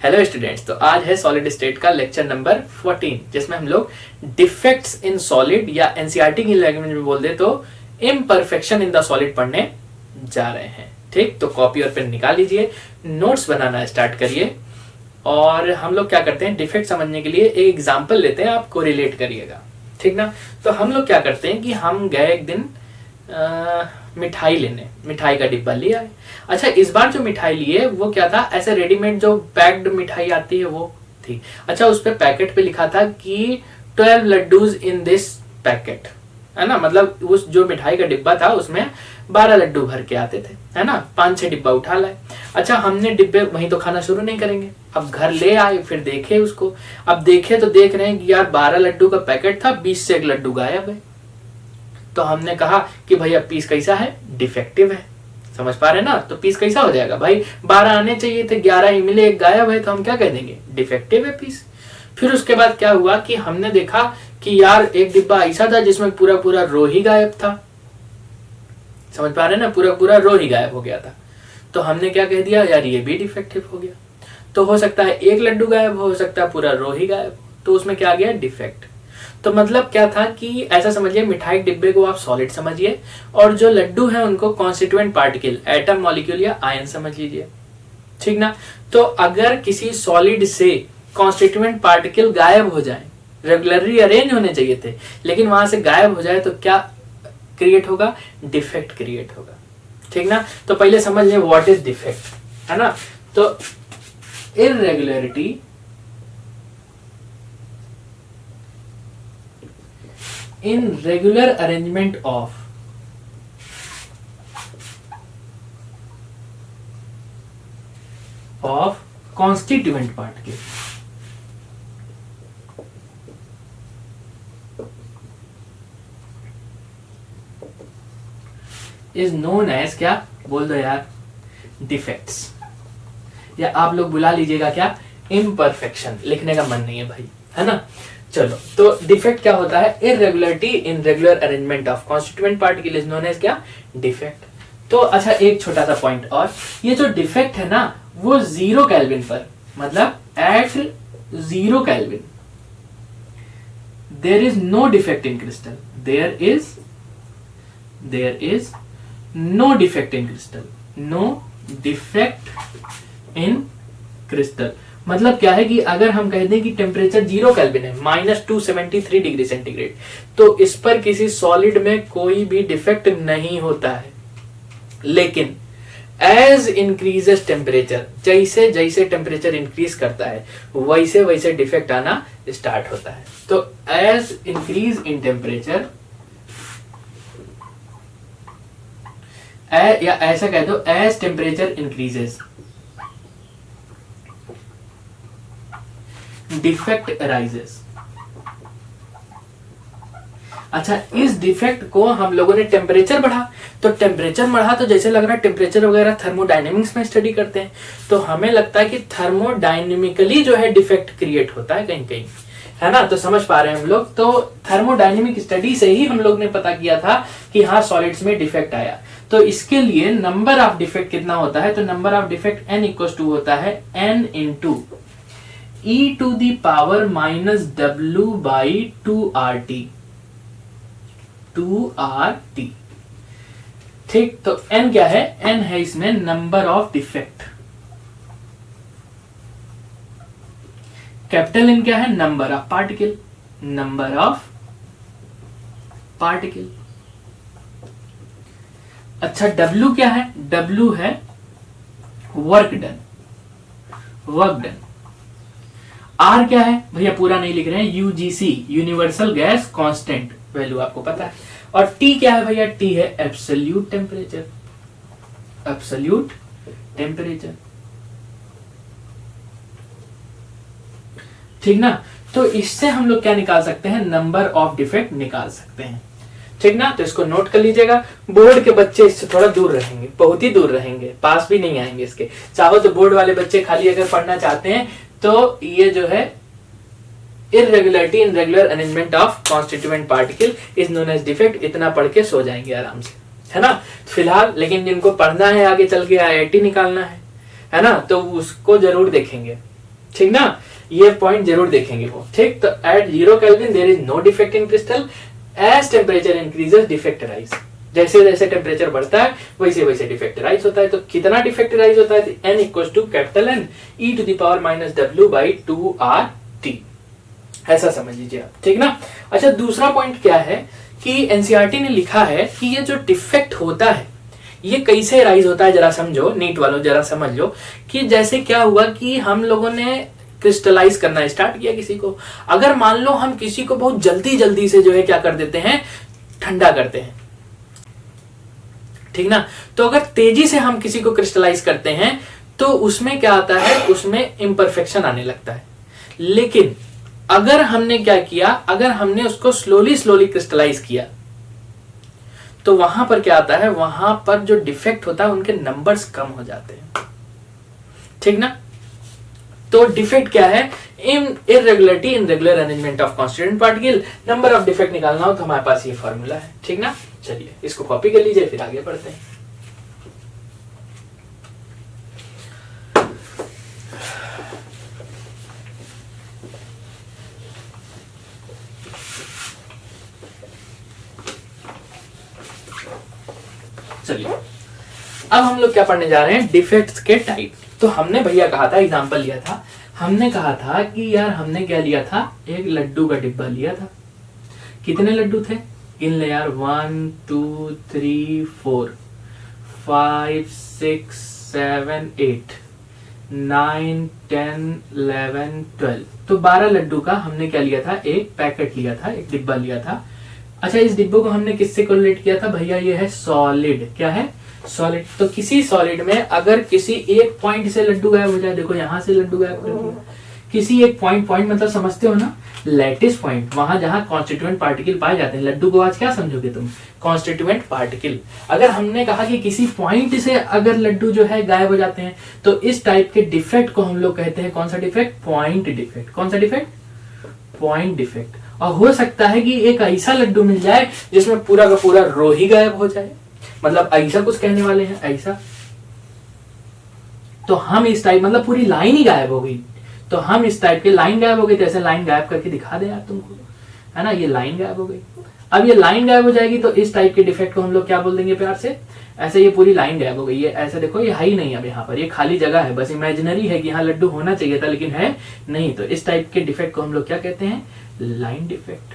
Hello students, तो आज है सॉलिड स्टेट का लेक्चर नंबर 14 जिसमें हम लोग डिफेक्ट्स इन सॉलिड या एनसीईआरटी की लैंग्वेज में बोल दे तो इम्परफेक्शन इन द सॉलिड पढ़ने जा रहे हैं। ठीक, तो कॉपी और पेन निकाल लीजिए, नोट्स बनाना स्टार्ट करिए। और हम लोग क्या करते हैं, डिफेक्ट समझने के लिए एक एग्जाम्पल लेते हैं, आप कोरिलेट करिएगा। ठीक ना। तो हम लोग क्या करते हैं कि हम गए एक दिन मिठाई लेने, मिठाई का डिब्बा लिया है। अच्छा, इस बार जो मिठाई लिए वो क्या था, ऐसे रेडीमेड जो पैक्ड मिठाई आती है वो थी। अच्छा, उस पे पैकेट पे लिखा था कि 12 लड्डूज इन दिस पैकेट, है ना। मतलब उस जो मिठाई का डिब्बा था उसमें 12 लड्डू भर के आते थे, है ना। 5-6 डिब्बा उठा लाए। अच्छा, हमने डिब्बे वहीं तो खाना शुरू नहीं करेंगे, अब घर ले आए, फिर देखे उसको। अब देखे तो देख रहे हैं कि यार 12 लड्डू का पैकेट था, 20 से एक लड्डू गायब है। तो हमने कहा कि भैया पीस कैसा है, डिफेक्टिव है। समझ पा रहे हैं ना। तो पीस कैसा हो जाएगा भाई, 12 आने चाहिए थे, 11 ही मिले, एक गायब है, तो हम क्या कह देंगे, डिफेक्टिव है पीस। फिर उसके बाद क्या हुआ कि हमने देखा कि यार एक डिब्बा ऐसा था जिसमें पूरा पूरा रो ही गायब था। समझ पा रहे हैं ना, पूरा पूरा रो ही गायब हो गया था। तो हमने क्या कह दिया, यार ये भी डिफेक्टिव हो गया। तो हो सकता है एक लड्डू गायब, हो सकता है पूरा रो ही गायब, तो उसमें क्या आ गया, डिफेक्ट। तो मतलब क्या था कि ऐसा समझिए, मिठाई डिब्बे को आप सॉलिड समझिए और जो लड्डू है उनको कॉन्स्टिट्यूएंट पार्टिकल, एटम, मॉलिक्यूल या आयन समझ लीजिए। ठीक ना। तो अगर किसी सॉलिड से कॉन्स्टिट्यूएंट पार्टिकल गायब हो जाए, रेगुलरली अरेंज होने चाहिए थे लेकिन वहां से गायब हो जाए, तो क्या क्रिएट होगा, डिफेक्ट क्रिएट होगा। ठीक ना। तो पहले समझ लें व्हाट इज डिफेक्ट, है ना। तो इर्रेगुलरिटी in regular arrangement of constituent particle is known as, क्या बोल दो यार, डिफेक्ट्स, या आप लोग बुला लीजिएगा क्या, इम्परफेक्शन। लिखने का मन नहीं है भाई, है ना। चलो, तो डिफेक्ट क्या होता है, irregularity in regular arrangement of constituent particle is known as क्या, डिफेक्ट। तो अच्छा, एक छोटा सा पॉइंट और, ये जो डिफेक्ट है ना वो 0 केल्विन पर, मतलब at 0 kelvin there is no defect in crystal, there is no defect in crystal, no defect in crystal. मतलब क्या है कि अगर हम कह दें कि टेम्परेचर 0 केल्विन है, -273 डिग्री सेंटीग्रेड, तो इस पर किसी सॉलिड में कोई भी डिफेक्ट नहीं होता है। लेकिन एज इंक्रीजेस टेम्परेचर, जैसे जैसे टेम्परेचर इंक्रीज करता है वैसे वैसे डिफेक्ट आना स्टार्ट होता है। तो एज इंक्रीज इन टेम्परेचर, या ऐसा कह दो, as temperature increases defect arises. अच्छा, इस डिफेक्ट को हम लोगों ने टेम्परेचर बढ़ा, तो टेम्परेचर बढ़ा तो जैसे लग रहा है टेम्परेचर वगैरह थर्मोडायनेमिक्स में स्टडी करते हैं, तो हमें लगता है कि थर्मोडायनेमिकली जो है डिफेक्ट क्रिएट होता है कहीं कहीं, है ना। तो समझ पा रहे हैं हम लोग। तो थर्मोडायनेमिक स्टडी से ही हम लोग ने पता किया था कि हाँ सॉलिड्स में डिफेक्ट आया। तो इसके लिए नंबर ऑफ डिफेक्ट कितना होता है, तो number of defect n equals to होता है n into e to the power minus w by 2RT। ठीक, तो n क्या है, n है इसमें number of defect, capital N क्या है, number of particle, number of particle. अच्छा, W क्या है, W है work done, work done. R क्या है भैया, पूरा नहीं लिख रहे हैं, UGC, universal gas constant, value आपको पता है। और T क्या है भैया, T है एब्सोल्यूट टेम्परेचर, एब्सोल्यूट टेम्परेचर। ठीक ना। तो इससे हम लोग क्या निकाल सकते हैं, नंबर ऑफ डिफेक्ट निकाल सकते हैं। ठीक ना। तो इसको नोट कर लीजिएगा, बोर्ड के बच्चे इससे थोड़ा दूर रहेंगे, बहुत ही दूर रहेंगे, पास भी नहीं आएंगे इसके। चाहो तो बोर्ड वाले बच्चे खाली अगर पढ़ना चाहते हैं तो ये जो है irregularity in regular arrangement of constituent particle is known as defect, इतना पढ़ के सो जाएंगे आराम से, है ना। फिलहाल लेकिन जिनको पढ़ना है आगे चल के IIT निकालना है ना, तो उसको जरूर देखेंगे। ठीक ना, ये पॉइंट जरूर देखेंगे वो, ठीक। तो at 0 kelvin there is no defect in crystal, as temperature increases defect rise, जैसे जैसे टेम्परेचर बढ़ता है वैसे वैसे डिफेक्ट राइज होता है। तो कितना डिफेक्ट राइज होता है, n equal to capital N e to the power minus w by 2RT, ऐसा समझ लीजिए आप, ठीक ना। अच्छा, दूसरा पॉइंट क्या है कि एनसीईआरटी ने लिखा है कि ये जो डिफेक्ट होता है ये कैसे राइज होता है, जरा समझो, नीट वालों जरा समझ लो कि जैसे क्या हुआ कि हम लोगों ने क्रिस्टलाइज करना स्टार्ट किया किसी को, अगर मान लो हम किसी को बहुत जल्दी जल्दी से जो है क्या कर देते हैं, ठंडा करते हैं, ठीक ना। तो अगर तेजी से हम किसी को क्रिस्टलाइज करते हैं तो उसमें क्या आता है, उसमें इम्परफेक्शन आने लगता है। लेकिन अगर हमने क्या किया, अगर हमने उसको स्लोली स्लोली क्रिस्टलाइज किया तो वहां पर क्या आता है, वहां पर जो डिफेक्ट होता है उनके नंबर्स कम हो जाते हैं, ठीक ना। तो डिफेक्ट क्या है, irregularity in regular arrangement of constituent particle. Number of defect निकालना हो तो हमारे पास ये फॉर्मूला है, ठीक ना। चलिए इसको कॉपी कर लीजिए, फिर आगे बढ़ते हैं। चलिए अब हम लोग क्या पढ़ने जा रहे हैं, डिफेक्ट्स के टाइप। तो हमने भैया कहा था, एग्जांपल लिया था, हमने कहा था कि यार हमने क्या लिया था, एक लड्डू का डिब्बा लिया था। कितने लड्डू थे, गिन ले यार, 1 2 3 4 5 6 7 8 9 10 11 12, तो 12 लड्डू का हमने क्या लिया था, एक पैकेट लिया था, एक डिब्बा लिया था। अच्छा, इस डिब्बे को हमने किससे कोरिलेट किया था भैया, ये है सॉलिड, क्या है, सॉलिड। तो किसी सॉलिड में अगर किसी एक पॉइंट से लड्डू गायब हो जाए, देखो यहां से लड्डू गायब कर दिया, किसी एक पॉइंट, पॉइंट मतलब समझते हो ना, लैटिस पॉइंट, वहां जहां कॉन्स्टिट्यूएंट पार्टिकल पाए जाते हैं। लड्डू को आज क्या समझोगे तुम, कॉन्स्टिट्यूएंट पार्टिकल। अगर हमने कहा कि किसी पॉइंट से अगर लड्डू जो है गायब हो जाते हैं तो इस टाइप के डिफेक्ट को हम लोग कहते हैं, कौन सा डिफेक्ट, पॉइंट डिफेक्ट। कौन सा डिफेक्ट, पॉइंट डिफेक्ट। और हो सकता है कि एक ऐसा लड्डू मिल जाए जिसमें पूरा का पूरा रो ही गायब हो जाए, मतलब ऐसा कुछ कहने वाले हैं, ऐसा। तो हम इस टाइप, मतलब पूरी लाइन ही गायब हो गई, तो हम इस टाइप के लाइन गायब हो गई, तो ऐसे लाइन गायब करके दिखा दे यार तुमको, है ना, ये लाइन गायब हो गई। अब ये लाइन गायब हो जाएगी तो इस टाइप के डिफेक्ट को हम लोग क्या बोल देंगे प्यार से, ऐसे ये पूरी लाइन गायब हो गई, ये ऐसे देखो, ये है ही नहीं, अब यहाँ पर ये खाली जगह है, बस इमेजिनरी है कि यहाँ लड्डू होना चाहिए था लेकिन है नहीं। तो इस टाइप के डिफेक्ट को हम लोग क्या कहते हैं, लाइन डिफेक्ट।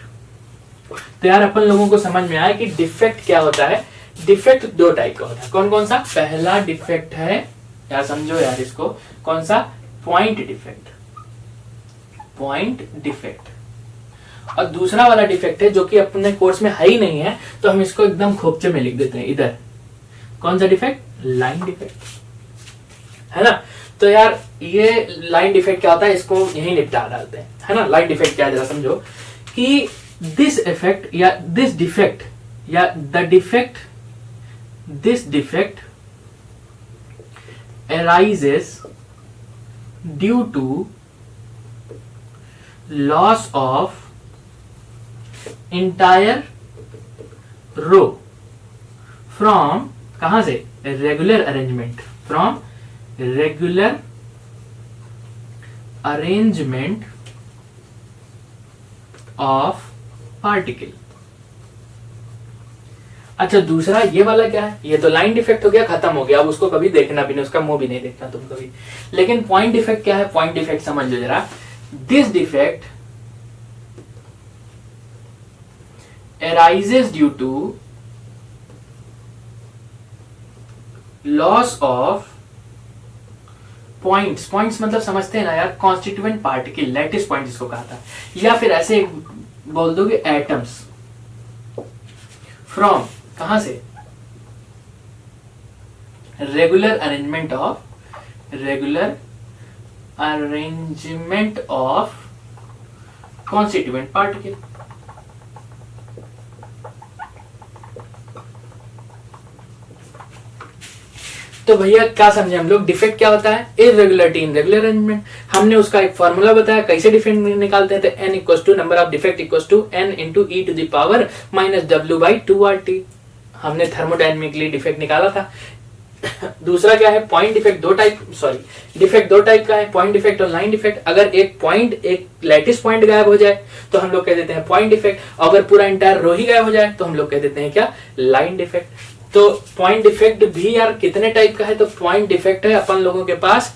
तो यार अपन लोगों को समझ में आया कि डिफेक्ट क्या होता है। डिफेक्ट दो टाइप का होता है, कौन कौन सा, पहला डिफेक्ट है यार, समझो यार इसको, कौन सा, पॉइंट डिफेक्ट, पॉइंट डिफेक्ट। और दूसरा वाला डिफेक्ट है जो कि अपने कोर्स में है ही नहीं है, तो हम इसको एकदम खोपचे में लिख देते हैं इधर, कौन सा डिफेक्ट, लाइन डिफेक्ट, है ना। तो यार ये लाइन डिफेक्ट क्या होता है, इसको यही निपटा डालते हैं, है ना। लाइन डिफेक्ट क्या है जरा समझो कि दिस इफेक्ट या दिस डिफेक्ट या the defect, this defect arises due to loss of entire row from, कहां से, regular arrangement, from regular arrangement of particle. अच्छा, दूसरा ये वाला क्या है, ये तो लाइन डिफेक्ट हो गया, खत्म हो गया, अब उसको कभी देखना भी नहीं, उसका मुंह भी नहीं देखना तुम कभी। लेकिन पॉइंट डिफेक्ट क्या है, पॉइंट डिफेक्ट समझ लो जरा, this defect arises due to loss of points, points मतलब समझते हैं ना यार, कॉन्स्टिट्यूएंट पार्टिकल, लैटिस पॉइंट जिसको कहा था, या फिर ऐसे बोल दोगे एटम्स, फ्रॉम, कहां से, regular arrangement of, regular arrangement of constituent particle. तो भैया क्या समझे हम लोग, डिफेक्ट क्या होता है, इरेगुलरिटी इन रेगुलर अरेंजमेंट। हमने उसका एक फॉर्मूला बताया कैसे डिफेक्ट निकालते हैं, तो n equal to number of defect equal to n into e to the power minus w by 2RT। हमने थर्मोडायनेमिकली डिफेक्ट निकाला था, दूसरा क्या है, पॉइंट डिफेक्ट। डिफेक्ट दो टाइप का है, पॉइंट डिफेक्ट और लाइन डिफेक्ट। अगर एक लैटिस पॉइंट गायब हो जाए तो हम लोग कह देते हैं पॉइंट डिफेक्ट। अगर पूरा इंटायर रो ही गायब हो जाए तो हम लोग कह देते हैं क्या, लाइन डिफेक्ट। तो पॉइंट डिफेक्ट भी यार कितने टाइप का है, तो पॉइंट डिफेक्ट है अपन लोगों के पास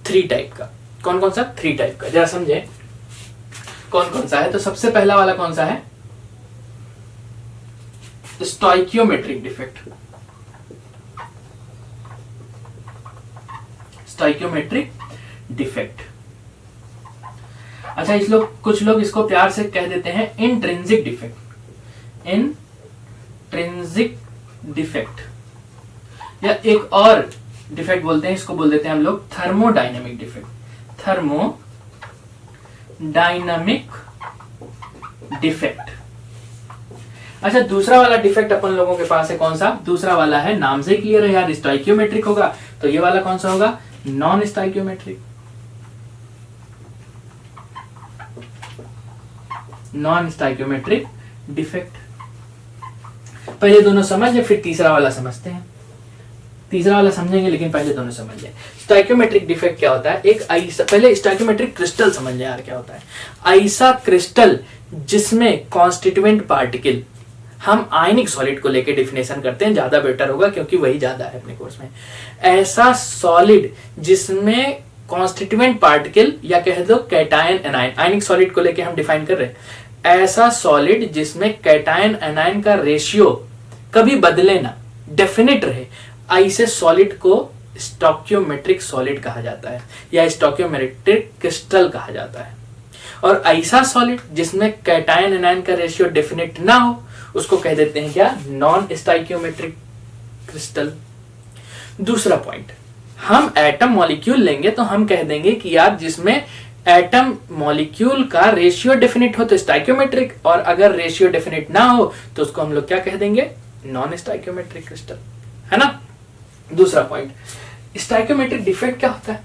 3 टाइप का। कौन कौन सा, 3 टाइप का, जरा समझे कौन कौन सा है। तो सबसे पहला वाला कौन सा है, स्टोइकियोमेट्रिक डिफेक्ट। Stoichiometric defect. अच्छा, कुछ लोग इसको प्यार से कह देते हैं इंट्रिंसिक डिफेक्ट। इंट्रिंसिक डिफेक्ट या एक और डिफेक्ट बोलते हैं, इसको बोल देते हैं हम लोग थर्मोडायनामिक डिफेक्ट। Thermodynamic defect. अच्छा, दूसरा वाला डिफेक्ट अपन लोगों के पास है कौन सा, दूसरा वाला है, नाम से क्लियर है यार, स्टोइकियोमेट्रिक होगा। तो ये वाला कौन सा होगा, non stoichiometric. Non stoichiometric defect. पहले दोनों समझ ले, फिर तीसरा वाला समझते हैं। तीसरा वाला समझेंगे लेकिन पहले दोनों समझ लें। स्टोइकियोमेट्रिक डिफेक्ट क्या होता है, एक ऐसा, पहले स्टोइकियोमेट्रिक क्रिस्टल समझ लें यार क्या होता है। ऐसा क्रिस्टल जिसमें कॉन्स्टिट्यूएंट पार्टिकल, हम आयनिक सॉलिड को लेके डिफिनेशन करते हैं, ज्यादा बेटर होगा क्योंकि वही ज्यादा है अपने कोर्स में। ऐसा सॉलिड जिसमें कॉन्स्टिट्यूएंट पार्टिकल या कह दो कैटायन एनायन, आयनिक सॉलिड को लेके हम डिफाइन कर रहे हैं, ऐसा सॉलिड जिसमें कैटायन एनायन का रेशियो कभी बदले ना, डेफिनेट रहे, ऐसे सॉलिड को स्टोइकियोमेट्रिक सॉलिड कहा जाता है या स्टोइकियोमेट्रिक क्रिस्टल कहा जाता है। और ऐसा सॉलिड जिसमें कैटायन एनायन का रेशियो डेफिनेट ना हो, उसको कह देते हैं क्या, नॉन स्टोइकियोमेट्रिक क्रिस्टल। दूसरा पॉइंट, हम एटम मॉलिक्यूल लेंगे तो हम कह देंगे कि यार जिसमें एटम मॉलिक्यूल का रेशियो डेफिनेट हो तो स्टोइकियोमेट्रिक, और अगर रेशियो डेफिनेट ना हो तो उसको हम लोग क्या कह देंगे, नॉन स्टोइकियोमेट्रिक क्रिस्टल, है ना। दूसरा पॉइंट, स्टोइकियोमेट्रिक डिफेक्ट क्या होता है,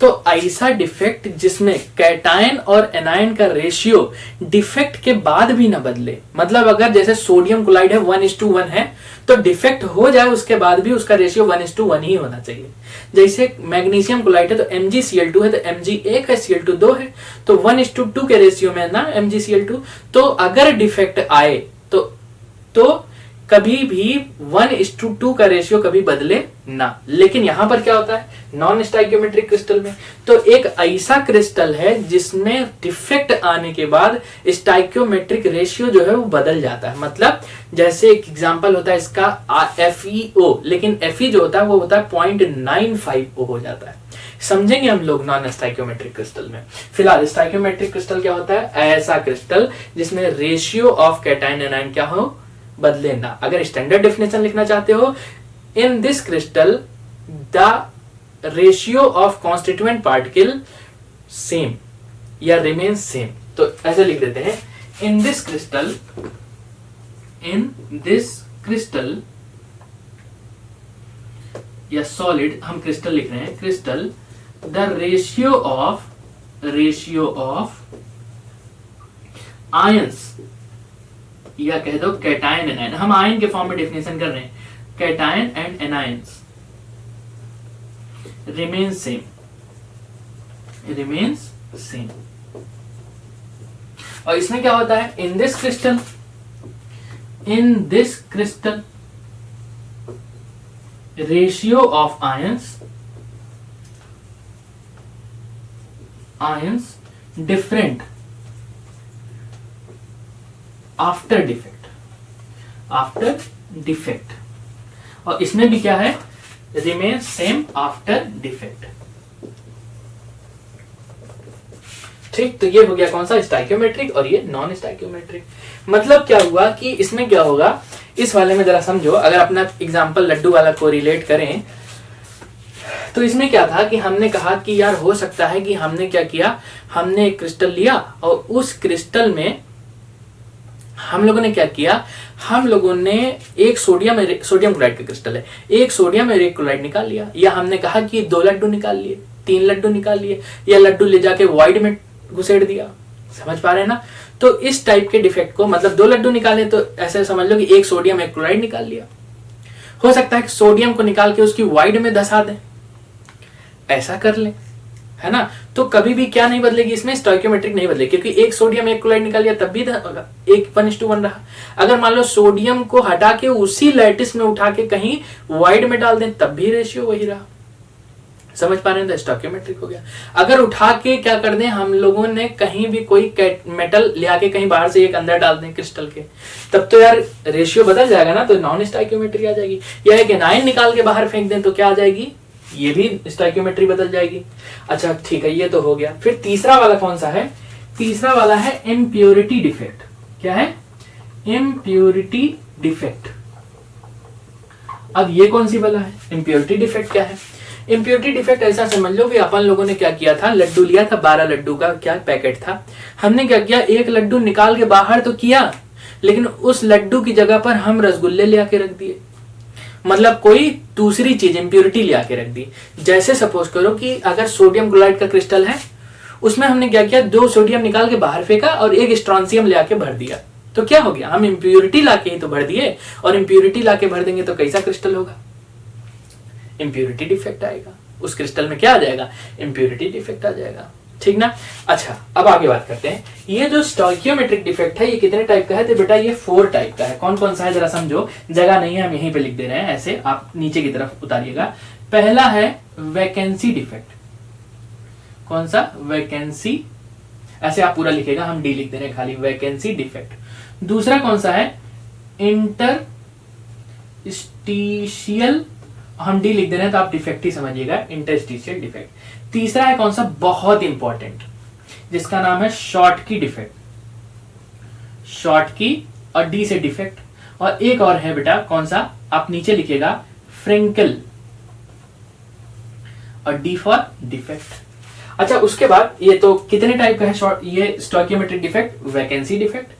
तो ऐसा डिफेक्ट जिसमें कैटायन और एनायन का रेशियो डिफेक्ट के बाद भी ना बदले। मतलब अगर जैसे सोडियम क्लोराइड है 1:1 है, तो डिफेक्ट हो जाए उसके बाद भी उसका रेशियो 1:1 ही होना चाहिए। जैसे मैग्नीशियम क्लोराइड है तो MgCl2 है तो Mg 1 है, Cl2 2 है, तो 1:2 के रेशियो में ना MgCl2। तो अगर डिफेक्ट आए तो कभी भी 1:2 का रेशियो कभी बदले ना। लेकिन यहां पर क्या होता है, नॉन स्टोइकियोमेट्रिक क्रिस्टल में तो एक ऐसा क्रिस्टल है जिसमें डिफेक्ट आने के बाद स्टोइकियोमेट्रिक रेशियो जो है वो बदल जाता है। मतलब जैसे एक एग्जांपल होता है इसका FeO, लेकिन Fe जो होता है वो होता है 0.95O हो जाता है। समझेंगे हम लोग नॉन स्टोइकियोमेट्रिक क्रिस्टल में। फिलहाल स्टोइकियोमेट्रिक क्रिस्टल क्या होता है, ऐसा क्रिस्टल जिसमें रेशियो ऑफ कैटायन एनायन क्या हो, बदले ना। अगर स्टैंडर्ड डेफिनेशन लिखना चाहते हो, in this crystal the ratio of constituent particle same या रिमेन सेम, तो ऐसे लिख देते हैं, इन दिस क्रिस्टल या सॉलिड, हम क्रिस्टल लिख रहे हैं, crystal the ratio of ions या कह दो कैटायन एनायन, हम आयन के फॉर्म में डेफिनेशन कर रहे हैं, cation and anions remains same. और इसमें क्या होता है, in this crystal ratio of ions different after defect, और इसमें भी क्या है, रिमेन सेम आफ्टर डिफेक्ट। ठीक, तो ये हो गया कौन सा, स्टोइकियोमेट्रिक, और ये नॉन स्टोइकियोमेट्रिक। मतलब क्या हुआ कि इसमें क्या होगा, इस वाले में जरा समझो। अगर अपना एग्जांपल लड्डू वाला को रिलेट करें तो इसमें क्या था कि हमने कहा कि यार हो सकता है कि हमने क्या किया, हमने एक क्रिस्टल लिया और उस क्रिस्टल में हम लोगों ने क्या किया, हम लोगों ने एक सोडियम क्लोराइड का क्रिस्टल है, एक सोडियम और एक क्लोराइड निकाल लिया, या हमने कहा कि 2 लड्डू निकाल लिए, 3 लड्डू निकाल लिए, या लड्डू ले जाके वॉइड में घुसेड़ दिया। समझ पा रहे हैं ना। तो इस टाइप के डिफेक्ट को, मतलब 2 लड्डू निकाले तो ऐसे समझ लो कि एक सोडियम एक क्लोराइड निकाल लिया, हो सकता है कि सोडियम को निकाल के उसकी वाइड में धसा दें, ऐसा कर लें, है ना। तो कभी भी क्या नहीं बदलेगी इसमें, स्टोइकियोमेट्रिक नहीं बदलेगी, क्योंकि एक सोडियम एक क्लोराइड निकाल लिया तब भी 1:1 रहा। अगर मान लो सोडियम को हटा के उसी लैटिस में उठा के कहीं वाइड में डाल दें तब भी रेशियो वही रहा। समझ पा रहे हैं, तो स्टोइकियोमेट्रिक हो गया। अगर उठा के क्या कर दें हम लोगों ने, कहीं भी कोई मेटल ले आके कहीं बाहर से एक अंदर डाल दें क्रिस्टल के, तब तो यार रेशियो बदल जाएगा ना, तो नॉन स्टोइकियोमेट्री आ जाएगी। या एक एनायन निकाल के बाहर फेंक दें तो क्या आ जाएगी, ये भी स्टोइकियोमेट्री बदल जाएगी। अच्छा ठीक है, ये तो हो गया। फिर तीसरा वाला कौन सा है, तीसरा वाला है इम्प्योरिटी डिफेक्ट। क्या है, इम्प्योरिटी डिफेक्ट। अब ये कौन सी वाला है, इम्प्योरिटी डिफेक्ट क्या है। इम्प्योरिटी डिफेक्ट ऐसा समझ लो कि अपन लोगों ने क्या किया था, लड्डू लिया था, 12 लड्डू का क्या पैकेट था, हमने क्या किया, एक लड्डू निकाल के बाहर तो किया, लेकिन उस लड्डू की जगह पर हम रसगुल्ले ले आके रख दिए, मतलब कोई दूसरी चीज इम्प्योरिटी ले आके रख दी। जैसे सपोज करो कि अगर सोडियम क्लोराइड का क्रिस्टल है, उसमें हमने क्या किया, 2 सोडियम निकाल के बाहर फेंका और 1 स्ट्रॉन्सियम ले आके भर दिया, तो क्या हो गया, हम इम्प्योरिटी लाके ही तो भर दिए, और इम्प्योरिटी लाके भर देंगे तो कैसा क्रिस्टल होगा, इम्प्योरिटी डिफेक्ट आएगा। उस क्रिस्टल में क्या आ जाएगा, इम्प्योरिटी डिफेक्ट आ जाएगा, ठीक ना। अच्छा अब आगे बात करते हैं, ये जो स्टोइकियोमेट्रिक डिफेक्ट है ये कितने टाइप का है, तो बेटा ये 4 टाइप का है। कौन कौन सा है जरा समझो, जगह नहीं है हम यहीं पे लिख दे रहे हैं, ऐसे आप नीचे की तरफ उतारिएगा। पहला है वैकेंसी डिफेक्ट। कौन सा, वैकेंसी, ऐसे आप पूरा लिखेगा, हम डी लिख दे रहे हैं खाली, वैकेंसी डिफेक्ट। दूसरा कौन सा है, इंटरस्टिशियल, हम डी लिख दे रहे हैं तो आप डिफेक्ट ही समझिएगा, इंटरस्टिशियल डिफेक्ट। तीसरा है कौन सा, बहुत इंपॉर्टेंट, जिसका नाम है शॉर्ट की डिफेक्ट, शॉर्ट की और डी से डिफेक्ट। और एक और है बेटा कौन सा, आप नीचे लिखिएगा, फ्रेंकल, और डी फॉर डिफेक्ट। अच्छा उसके बाद ये तो कितने टाइप का है, ये स्टोइकियोमेट्रिक डिफेक्ट, वैकेंसी डिफेक्ट,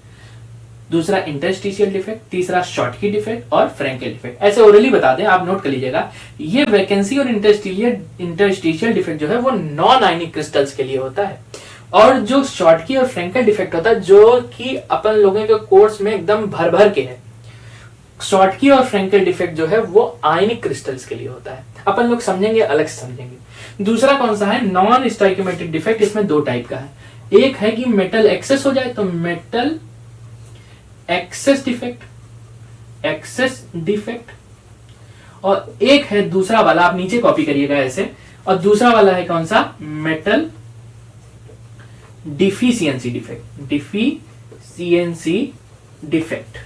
दूसरा इंटरस्टिशियल डिफेक्ट, तीसरा शॉर्ट की डिफेक्ट और फ्रेंकल डिफेक्ट। ऐसे ओरली बता दें, आप नोट कर लीजिएगा। ये वैकेंसी और इंटरस्टिशियल डिफेक्ट जो है वो नॉन आयनिक क्रिस्टल्स के लिए होता है, और जो शॉर्ट की और फ्रेंकल डिफेक्ट होता है जो कि अपन लोगों के कोर्स में एकदम भर भर के है, शॉर्ट की और फ्रेंकल डिफेक्ट जो है वो आयनिक क्रिस्टल्स के लिए होता है, अपन लोग समझेंगे, अलग से समझेंगे। दूसरा कौन सा है, नॉन स्टोइकियोमेट्रिक डिफेक्ट, इसमें 2 टाइप का है। एक है कि मेटल एक्सेस हो जाए तो metal access defect, access defect, और एक है दूसरा वाला, आप नीचे कॉपी करिएगा ऐसे, और दूसरा वाला है कौन सा, metal deficiency defect, deficiency defect.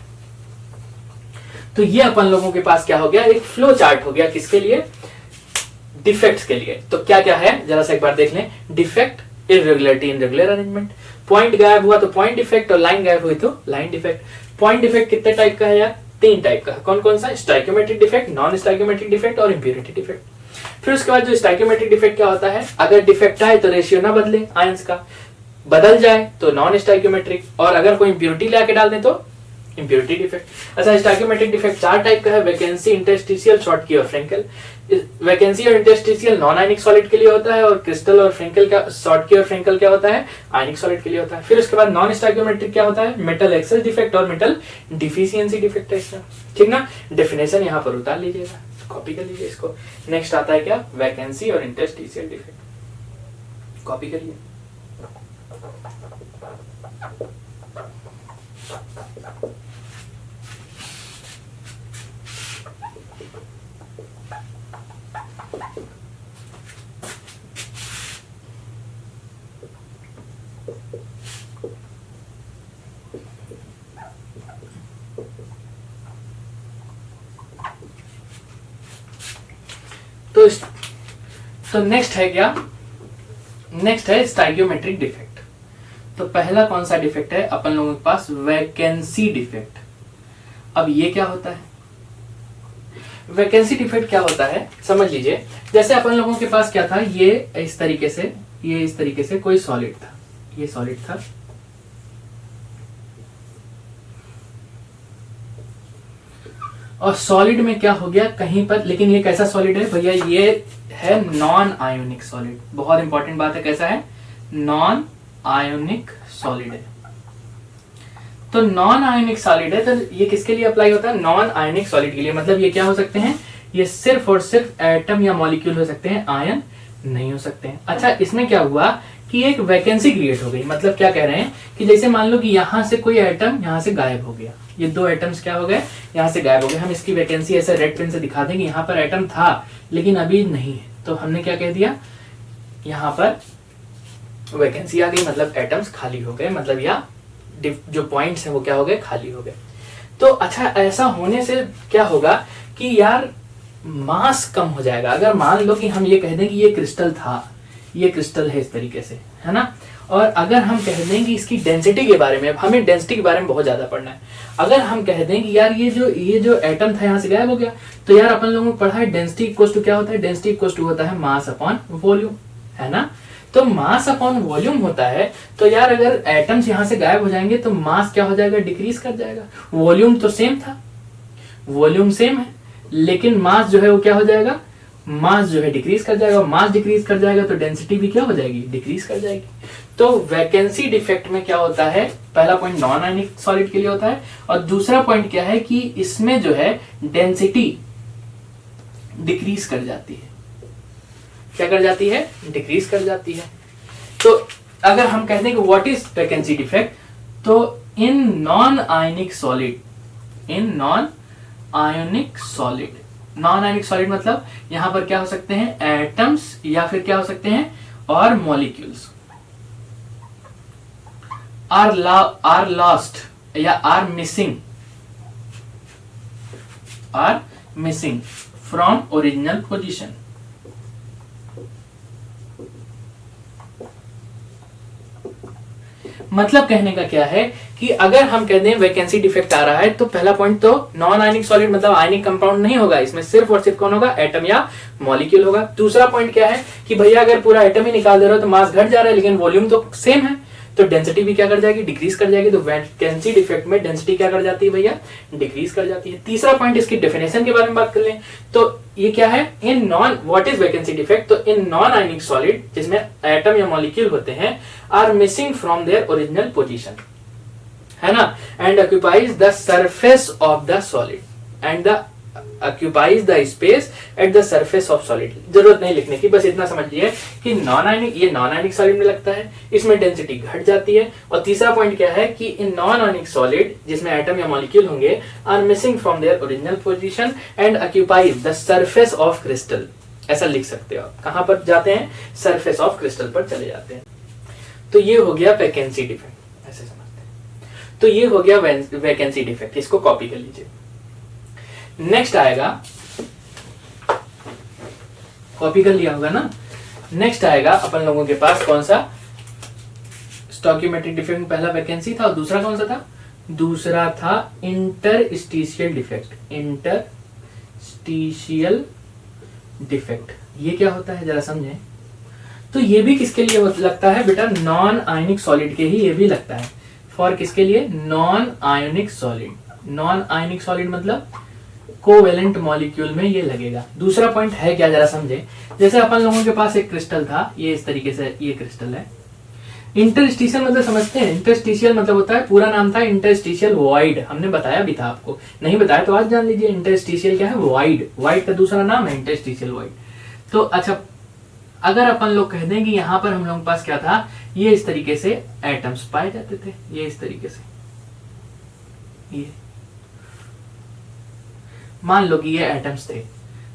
तो ये अपन लोगों के पास क्या हो गया, एक फ्लो चार्ट हो गया, किसके लिए, डिफेक्ट्स के लिए। तो क्या क्या है जरा सा एक बार देख लें, defect, irregularity in regular arrangement, point गायब हुआ तो पॉइंट डिफेक्ट, और लाइन गायब हुई तो लाइन डिफेक्ट। पॉइंट डिफेक्ट कितने टाइप का है यार, 3 टाइप का है। कौन कौन सा, stoichiometric defect, non stoichiometric defect और इम्प्योरिटी डिफेक्ट। फिर उसके बाद जो स्टोइकियोमेट्रिक डिफेक्ट क्या होता है, अगर डिफेक्ट आए तो रेशियो ना बदले आयंस का, बदल जाए तो नॉन स्टोइकियोमेट्रिक, और अगर कोई इम्प्योरिटी लाके डाल दे तो इम्प्योरिटी डिफेक्ट। अच्छा स्टोइकियोमेट्रिक डिफेक्ट 4 टाइप का है, वैकेंसी, इंटरस्टिशियल, शॉर्ट की और फ्रेंकल। वैकेंसी और इंटरस्टिशियल नॉन आयनिक सॉलिड के लिए होता है, और क्रिस्टल और फ्रेंकल का, शॉर्ट की और फ्रेंकल क्या होता है, आयनिक सॉलिड के लिए होता है। फिर उसके बाद नॉन स्टोइकियोमेट्रिक क्या होता है, मेटल एक्सेस डिफेक्ट और मेटल डिफिशियंसी डिफेक्ट है इसका, ठीक ना। डेफिनेशन यहाँ पर उतार लीजिएगा, कॉपी कर लीजिए इसको। नेक्स्ट आता है क्या, वैकेंसी और इंटरस्टिशियल डिफेक्ट, कॉपी करिए। तो नेक्स्ट है क्या, नेक्स्ट है स्टोइकियोमेट्रिक डिफेक्ट। तो पहला कौन सा डिफेक्ट है अपन लोगों के पास, वैकेंसी डिफेक्ट। अब ये क्या होता है, वैकेंसी डिफेक्ट क्या होता है समझ लीजिए। जैसे अपन लोगों के पास क्या था, ये इस तरीके से कोई सॉलिड था, ये सॉलिड था, और सॉलिड में क्या हो गया कहीं पर, लेकिन ये कैसा सॉलिड है भैया, ये है नॉन आयोनिक सॉलिड। बहुत इंपॉर्टेंट बात है, कैसा है, नॉन आयोनिक सॉलिड है। तो नॉन आयनिक सॉलिड है, तो ये किसके लिए अप्लाई होता है? नॉन आयनिक सॉलिड के लिए। मतलब ये क्या हो सकते हैं? ये सिर्फ और सिर्फ एटम या मॉलिक्यूल हो सकते हैं, आयन नहीं हो सकते हैं। अच्छा, इसमें क्या हुआ कि एक वैकेंसी क्रिएट हो गई। मतलब क्या कह रहे हैं कि जैसे मान लो कि यहां से कोई एटम यहां से गायब हो गया, ये दो एटम्स क्या हो गए? यहां से गायब हो गए। हम इसकी वैकेंसी ऐसे रेड पेन से दिखा देंगे, यहाँ पर एटम था लेकिन अभी नहीं है, तो हमने क्या कह दिया? यहाँ पर वैकेंसी आ गई, मतलब एटम्स खाली हो गए, मतलब या जो पॉइंट्स हैं वो क्या हो गए? खाली हो गए। तो अच्छा, ऐसा होने से क्या होगा कि यार मास कम हो जाएगा। अगर मान लो कि हम ये कह दें कि ये क्रिस्टल था, ये क्रिस्टल है इस तरीके से, है ना, और अगर हम कह दें कि इसकी डेंसिटी के बारे में, हमें डेंसिटी के बारे में बहुत ज्यादा पढ़ना है। अगर हम कह दें कि यार ये जो एटम था यहाँ से गायब हो गया, तो यार अपन लोगों ने पढ़ा है डेंसिटी इक्वल टू क्या होता है? डेंसिटी इक्वल टू होता है मास अपॉन वॉल्यूम, है ना। तो मास अपॉन वॉल्यूम होता है, तो यार अगर एटम्स यहाँ से गायब हो जाएंगे तो मास क्या हो जाएगा? डिक्रीज कर जाएगा। वॉल्यूम तो सेम था, वॉल्यूम सेम है, लेकिन मास जो है वो क्या हो जाएगा? मास जो है डिक्रीज कर जाएगा। मास डिक्रीज कर जाएगा तो डेंसिटी भी क्या हो जाएगी? डिक्रीज कर जाएगी। तो वैकेंसी डिफेक्ट में क्या होता है? पहला पॉइंट नॉन आयनिक सॉलिड के लिए होता है, और दूसरा पॉइंट क्या है कि इसमें जो है डेंसिटी डिक्रीज कर जाती है। क्या कर जाती है? डिक्रीज कर जाती है। तो अगर हम कहते हैं कि व्हाट इज वैकेंसी डिफेक्ट, तो in non ionic solid, in non ionic solid, non ionic solid मतलब यहां पर क्या हो सकते हैं? एटम्स या फिर क्या हो सकते हैं? और मॉलिक्यूल्स आर लॉस्ट या are missing from original position. मतलब कहने का क्या है कि अगर हम कहते हैं वैकेंसी डिफेक्ट आ रहा है, तो पहला पॉइंट तो नॉन आयनिक सॉलिड मतलब आयनिक कंपाउंड नहीं होगा, इसमें सिर्फ और सिर्फ कौन होगा? एटम या मॉलिक्यूल होगा। दूसरा पॉइंट क्या है कि भैया अगर पूरा एटम ही निकाल दे रहे हो तो मास घट जा रहा है, लेकिन वॉल्यूम तो सेम है, तो डेंसिटी भी क्या कर जाएगी? डिक्रीज कर जाएगी। तो वैकेंसी डिफेक्ट में डेंसिटी क्या कर जाती है भैया? डिक्रीज कर जाती है। तीसरा पॉइंट, इसकी डेफिनेशन के बारे में बात कर लें, तो ये क्या है? In non, what is vacancy defect? तो इन नॉन आयनिक सॉलिड जिसमें एटम या मॉलिक्यूल होते हैं are missing from their original position, है ना, and occupies the surface of the solid and the occupies the space at the surface of solid। जरूरत नहीं लिखने की, बस इतना समझ लिया कि नॉन आयनिक, ये नॉन आयनिक सॉलिड में लगता है, इसमें डेंसिटी घट जाती है। और तीसरा पॉइंट क्या है कि इन नॉन आयनिक सॉलिड जिसमें एटम या मॉलिक्यूल होंगे are missing from their original position and occupies the surface of crystal. ऐसा लिख सकते हो आप। कहां पर जाते हैं? सरफेस ऑफ क्रिस्टल पर चले जाते हैं। तो ये हो गया वैकेंसी डिफेक्ट, ऐसे समझते हैं। तो ये हो गया वैकेंसी डिफेक्ट, इसको कॉपी कर लीजिए। नेक्स्ट आएगा, कॉपी कर लिया होगा ना। नेक्स्ट आएगा अपन लोगों के पास कौन सा? स्टोइकियोमेट्रिक डिफेक्ट में पहला वैकेंसी था और दूसरा कौन सा था? दूसरा था इंटरस्टिशियल डिफेक्ट। इंटरस्टिशियल डिफेक्ट ये क्या होता है जरा समझें। तो ये भी किसके लिए लगता है बेटा? नॉन आयनिक सॉलिड के ही ये भी लगता है। फॉर किसके लिए? Non ionic solid. Non ionic solid मतलब कोवेलेंट मॉलिक्यूल में ये लगेगा। दूसरा पॉइंट है क्या जरा समझे। जैसे अपन लोगों के पास एक क्रिस्टल था, ये इस तरीके से ये क्रिस्टल है। इंटरस्टिशियल मतलब समझते हैं? इंटरस्टिशियल मतलब होता है, पूरा नाम था इंटरस्टिशियल वॉइड, हमने बताया भी था आपको, नहीं बताया तो आज जान लीजिए। इंटरस्टिशियल क्या है? वॉइड। वॉइड का दूसरा नाम है इंटरस्टिशियल वॉइड। तो अच्छा, अगर अपन लोग कह दें कि यहां पर हम लोगों के पास क्या था, ये इस तरीके से एटम्स पाए जाते थे, ये इस तरीके से, ये मान लो कि ये एटम्स थे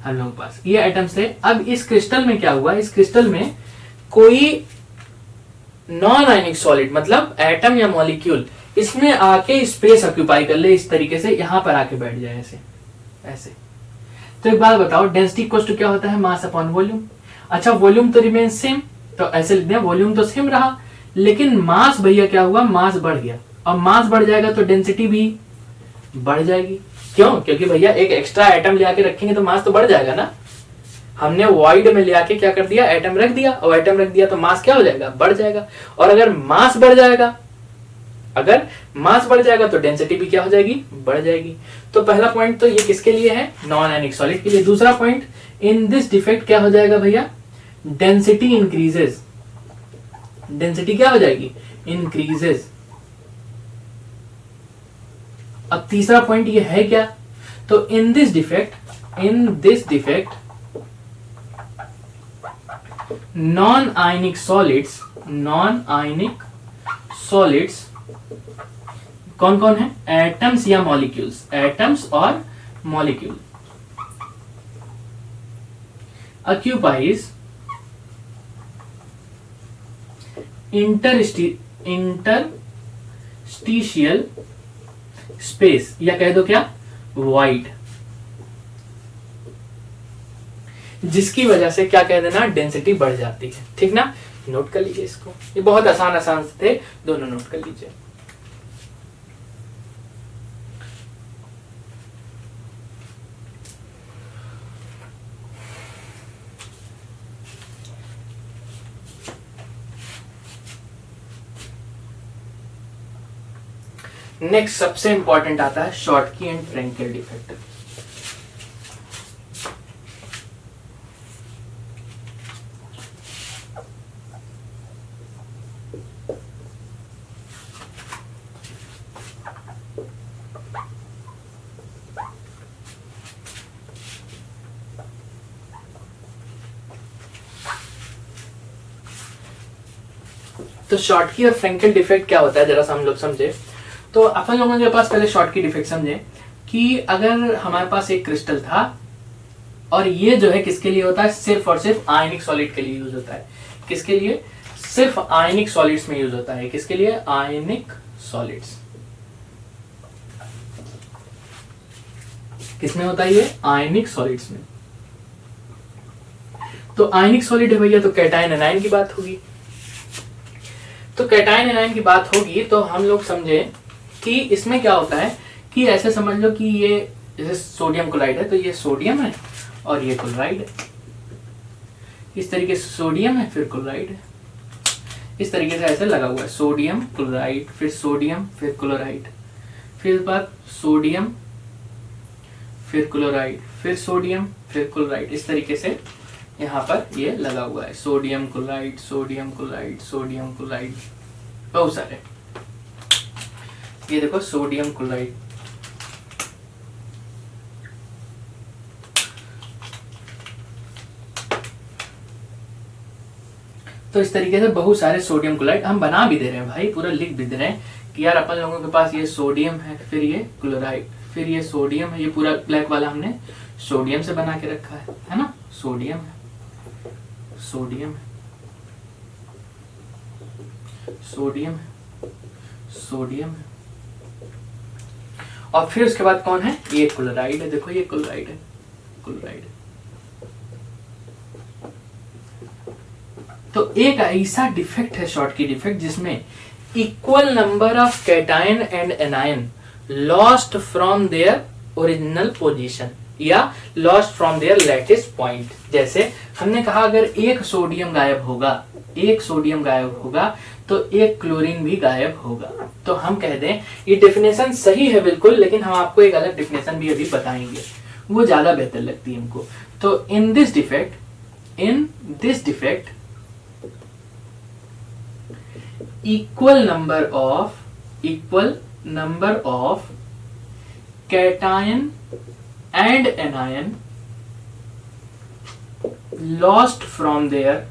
हम लोगों के पास, ये एटम्स थे। अब इस क्रिस्टल में क्या हुआ? इस क्रिस्टल में कोई नॉन आयनिक सॉलिड मतलब एटम या मॉलिक्यूल इसमें आके स्पेस ऑक्यूपाई कर ले, इस तरीके से यहां पर आके बैठ जाए ऐसे ऐसे। तो एक बात बताओ, डेंसिटी इक्वल टू क्या होता है? Mass upon volume. अच्छा, वॉल्यूम तो रिमेन सेम, तो ऐसे लिखते हैं वॉल्यूम तो सेम रहा, लेकिन मास भैया क्या हुआ? मास बढ़ गया। और मास बढ़ जाएगा तो डेंसिटी भी बढ़ जाएगी। क्यों? क्योंकि भैया एक एक्स्ट्रा एटम ले आके रखेंगे तो मास तो बढ़ जाएगा ना। हमने वॉइड में ले आके क्या कर दिया? एटम रख दिया, और एटम रख दिया तो मास क्या हो जाएगा? बढ़ जाएगा। और अगर मास बढ़ जाएगा, अगर मास बढ़ जाएगा तो डेंसिटी भी क्या हो जाएगी? बढ़ जाएगी। तो पहला पॉइंट तो ये किसके लिए है? नॉन आयनिक सॉलिड के लिए। दूसरा पॉइंट, इन दिस डिफेक्ट क्या हो जाएगा भैया? Density increases. डेंसिटी क्या हो जाएगी? इंक्रीजेस। अब तीसरा पॉइंट ये है क्या, तो in this defect non ionic solids कौन कौन है, एटम्स या मॉलिक्यूल्स, एटम्स और मॉलिक्यूल occupies interstitial space या कह दो क्या, void, जिसकी वजह से क्या कह देना, डेंसिटी बढ़ जाती है। ठीक ना, नोट कर लीजिए इसको, ये बहुत आसान थे, दोनों नोट कर लीजिए। नेक्स्ट सबसे इंपॉर्टेंट आता है शॉर्टकी एंड फ्रेंकेल डिफेक्ट। तो शॉर्टकी और फ्रेंकेल डिफेक्ट क्या होता है, जरा सा हम लोग समझे। तो अपन लोगों के पास पहले शॉर्टकी डिफेक्ट समझे कि अगर हमारे पास एक क्रिस्टल था और ये जो है किसके लिए होता है, सिर्फ और सिर्फ आयनिक सॉलिड के लिए यूज होता है। किसके लिए, सिर्फ आयनिक सॉलिड्स में यूज होता है। किसके लिए, आयनिक सॉलिड्स। किसमें होता है ये, आयनिक सॉलिड्स में। तो आयनिक सॉलिड है भैया, तो कैटायन एनायन की बात होगी। तो कैटायन एनायन की बात होगी तो हम लोग समझे कि इसमें क्या होता है कि ऐसे समझ लो कि ये जैसे सोडियम क्लोराइड है, तो ये सोडियम है और ये क्लोराइड है। इस तरीके से सोडियम है फिर क्लोराइड है, इस तरीके से ऐसे लगा हुआ है, सोडियम क्लोराइड फिर सोडियम फिर क्लोराइड, फिर इस बार सोडियम फिर क्लोराइड फिर सोडियम फिर क्लोराइड, इस तरीके से यहाँ पर ये लगा हुआ है, sodium chloride sodium chloride sodium chloride, बहुत सारे। ये देखो सोडियम क्लोराइड, तो इस तरीके से बहुत सारे सोडियम क्लोराइड हम बना भी दे रहे हैं भाई, पूरा लिख भी दे रहे हैं कि यार अपन लोगों के पास ये सोडियम है, फिर ये क्लोराइड, फिर ये सोडियम है, ये पूरा ब्लैक वाला हमने सोडियम से बना के रखा है ना, सोडियम है, सोडियम है, सोडियम है, सोडियम है, और फिर उसके बाद कौन है, ये क्लोराइड है। देखो ये क्लोराइड है, क्लोराइड। तो एक ऐसा डिफेक्ट है शॉर्टकी डिफेक्ट जिसमें equal number of cation and anion lost from their original position या lost from their lattice point. जैसे हमने कहा अगर एक सोडियम गायब होगा, एक सोडियम गायब होगा तो एक क्लोरीन भी गायब होगा। तो हम कह दें ये डेफिनेशन सही है बिल्कुल, लेकिन हम आपको एक अलग डेफिनेशन भी अभी बताएंगे, वो ज्यादा बेहतर लगती है हमको। तो in this defect equal number of cation and anion lost from their